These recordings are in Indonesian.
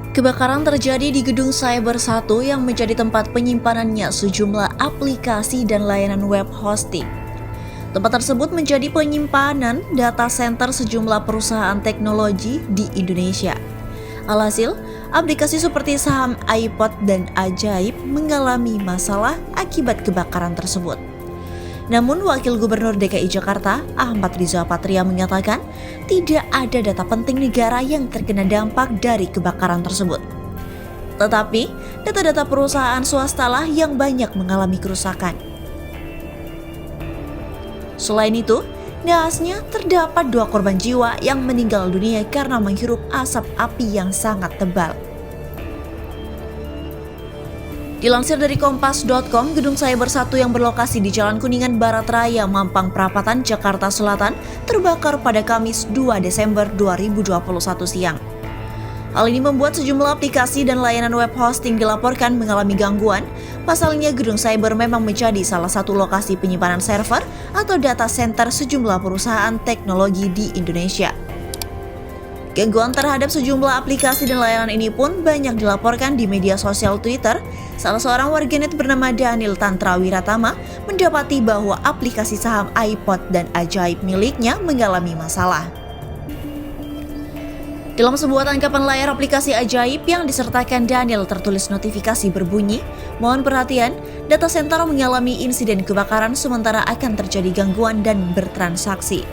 Kebakaran terjadi di Gedung Cyber 1 yang menjadi tempat penyimpanannya sejumlah aplikasi dan layanan web hosting. Tempat tersebut menjadi penyimpanan data center sejumlah perusahaan teknologi di Indonesia. Alhasil, aplikasi seperti saham iPod dan Ajaib mengalami masalah akibat kebakaran tersebut. Namun, Wakil Gubernur DKI Jakarta, Ahmad Riza Patria mengatakan tidak ada data penting negara yang terkena dampak dari kebakaran tersebut. Tetapi, data-data perusahaan swastalah yang banyak mengalami kerusakan. Selain itu, naasnya terdapat 2 korban jiwa yang meninggal dunia karena menghirup asap api yang sangat tebal. Dilansir dari kompas.com, Gedung Cyber 1 yang berlokasi di Jalan Kuningan Barat Raya, Mampang Perapatan, Jakarta Selatan terbakar pada Kamis 2 Desember 2021 siang. Hal ini membuat sejumlah aplikasi dan layanan web hosting dilaporkan mengalami gangguan. Pasalnya, Gedung Cyber memang menjadi salah satu lokasi penyimpanan server atau data center sejumlah perusahaan teknologi di Indonesia. Gangguan terhadap sejumlah aplikasi dan layanan ini pun banyak dilaporkan di media sosial Twitter. Salah seorang warganet bernama Daniel Tantra Wiratama mendapati bahwa aplikasi saham iPod dan Ajaib miliknya mengalami masalah. Dalam sebuah tangkapan layar aplikasi Ajaib yang disertakan Daniel tertulis notifikasi berbunyi, "Mohon perhatian, data center mengalami insiden kebakaran sementara akan terjadi gangguan dan bertransaksi."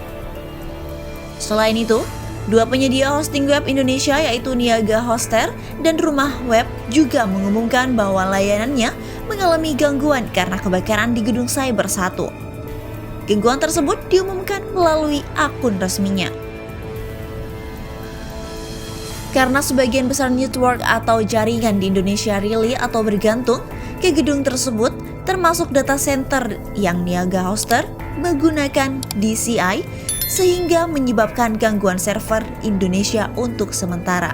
Selain itu, 2 penyedia hosting web Indonesia yaitu Niaga Hoster dan Rumah Web juga mengumumkan bahwa layanannya mengalami gangguan karena kebakaran di Gedung Cyber 1. Gangguan tersebut diumumkan melalui akun resminya. Karena sebagian besar network atau jaringan di Indonesia relay atau bergantung ke gedung tersebut, termasuk data center yang Niaga Hoster menggunakan DCI, sehingga menyebabkan gangguan server Indonesia untuk sementara.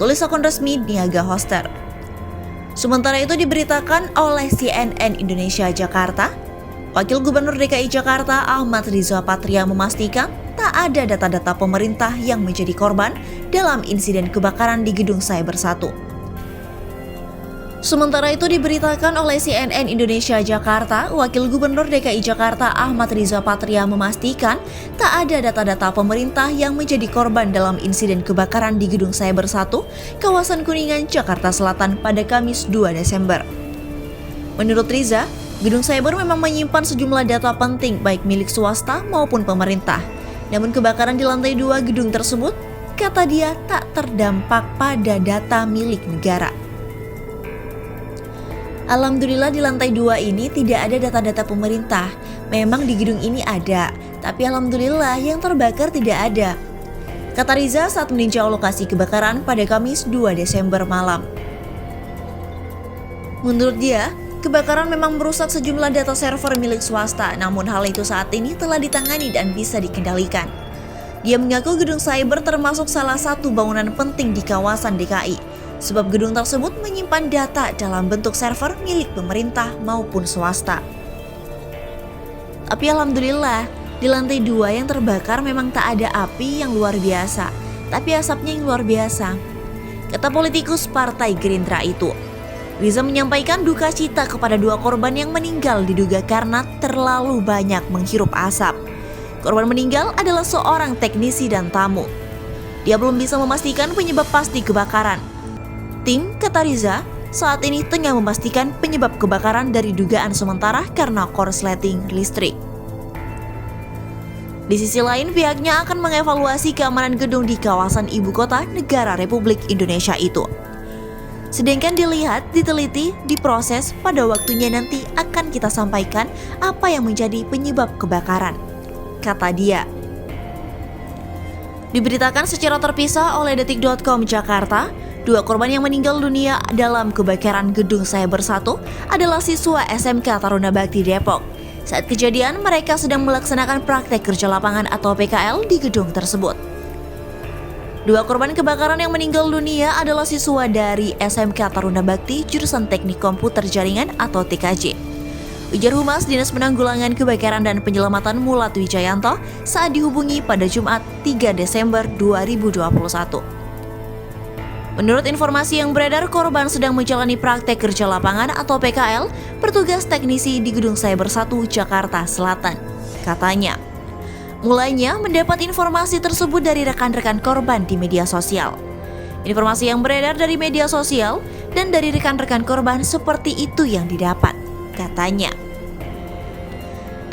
Tulis akun resmi Niaga Hoster. Sementara itu diberitakan oleh CNN Indonesia Jakarta, Wakil Gubernur DKI Jakarta Ahmad Riza Patria memastikan tak ada data-data pemerintah yang menjadi korban dalam insiden kebakaran di Gedung Cyber 1. Sementara itu diberitakan oleh CNN Indonesia Jakarta, Wakil Gubernur DKI Jakarta Ahmad Riza Patria memastikan tak ada data-data pemerintah yang menjadi korban dalam insiden kebakaran di Gedung Cyber 1, kawasan Kuningan, Jakarta Selatan pada Kamis 2 Desember. Menurut Riza, Gedung Cyber memang menyimpan sejumlah data penting baik milik swasta maupun pemerintah. Namun kebakaran di lantai 2 gedung tersebut, kata dia, tak terdampak pada data milik negara. Alhamdulillah di lantai 2 ini tidak ada data-data pemerintah. Memang di gedung ini ada, tapi alhamdulillah yang terbakar tidak ada, kata Riza saat meninjau lokasi kebakaran pada Kamis 2 Desember malam. Menurut dia, kebakaran memang merusak sejumlah data server milik swasta, namun hal itu saat ini telah ditangani dan bisa dikendalikan. Dia mengaku Gedung Cyber termasuk salah satu bangunan penting di kawasan DKI. Sebab gedung tersebut menyimpan data dalam bentuk server milik pemerintah maupun swasta. Tapi alhamdulillah, di lantai 2 yang terbakar memang tak ada api yang luar biasa, tapi asapnya yang luar biasa, kata politikus Partai Gerindra itu. Riza menyampaikan duka cita kepada 2 korban yang meninggal diduga karena terlalu banyak menghirup asap. Korban meninggal adalah seorang teknisi dan tamu. Dia belum bisa memastikan penyebab pasti kebakaran. Tim, kata Riza, saat ini tengah memastikan penyebab kebakaran dari dugaan sementara karena korsleting listrik. Di sisi lain, pihaknya akan mengevaluasi keamanan gedung di kawasan ibu kota negara Republik Indonesia itu. Sedangkan dilihat, diteliti, diproses, pada waktunya nanti akan kita sampaikan apa yang menjadi penyebab kebakaran, kata dia. Diberitakan secara terpisah oleh Detik.com Jakarta, 2 korban yang meninggal dunia dalam kebakaran Gedung Cyber 1 adalah siswa SMK Taruna Bakti Depok. Saat kejadian, mereka sedang melaksanakan praktek kerja lapangan atau PKL di gedung tersebut. 2 korban kebakaran yang meninggal dunia adalah siswa dari SMK Taruna Bakti jurusan Teknik Komputer Jaringan atau TKJ. Ujar Humas Dinas Penanggulangan Kebakaran dan Penyelamatan Mulat Wijayanto saat dihubungi pada Jumat 3 Desember 2021. Menurut informasi yang beredar, korban sedang menjalani praktek kerja lapangan atau PKL, bertugas teknisi di Gedung Cyber 1 Jakarta Selatan. Katanya, mulanya mendapat informasi tersebut dari rekan-rekan korban di media sosial. Informasi yang beredar dari media sosial dan dari rekan-rekan korban seperti itu yang didapat, katanya.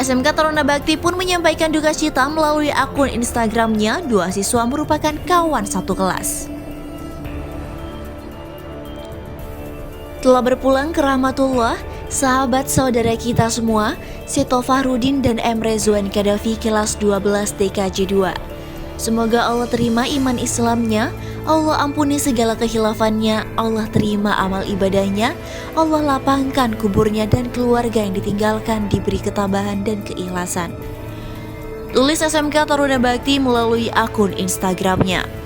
SMK Taruna Bakti pun menyampaikan duka cita melalui akun Instagramnya. Dua siswa merupakan kawan satu kelas. Telah berpulang ke rahmatullah, sahabat saudara kita semua, Seto Fahrudin dan Emre Zuan Kadafi kelas 12 TKJ 2. Semoga Allah terima iman Islamnya, Allah ampuni segala kehilafannya, Allah terima amal ibadahnya, Allah lapangkan kuburnya dan keluarga yang ditinggalkan diberi ketabahan dan keikhlasan. Tulis SMK Taruna Bakti melalui akun Instagramnya.